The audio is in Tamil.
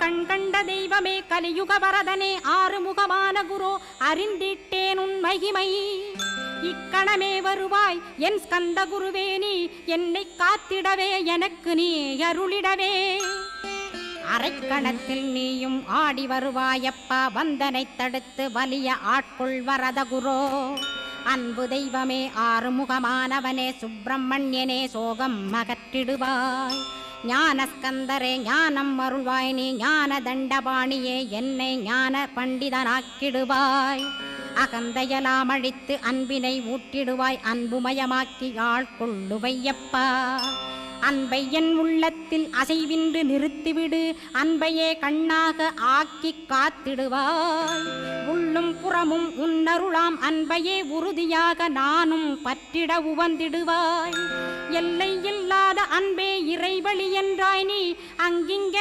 கண் கண்ட தெய்வமே கலியுக வரதனே ஆறுமுகமான குரு அறிந்திட்டேன் உன் மகிமை. இக்கணமே வருவாய் என் ஸ்கந்த குருவே, நீ என்னை காத்திடவே எனக்கு நீ அருளிடவே. அரைக்கணத்தில் நீயும் ஆடி வருவாயப்பா, வந்தனை தடுத்து வலிய ஆட்கொள் வரத குரோ. அன்பு தெய்வமே ஆறுமுகமானவனே சுப்பிரமணியனே சோகம் அகற்றிடுவாய். ஞானஸ்கந்தரே ஞானம் அருள்வாய், நீ ஞான தண்டபாணியே என்னை ஞான பண்டிதனாக்கிடுவாய். அகந்தையலாம் அழித்து அன்பினை ஊட்டிடுவாய், அன்புமயமாக்கி ஆட்கொள்ளுவையப்பா. அன்பை என் உள்ளத்தில் அசைவின்று நிறுத்திவிடு, அன்பையே கண்ணாக ஆக்கி காத்திடுவாய். உள்ளும் புறமும் உன்னருளாம் அன்பையே உறுதியாக நானும் பற்றிட உவந்திடுவாய். எல்லை இல்லாத அன்பே இறைவழி என்றாய் நீ, அங்கிங்க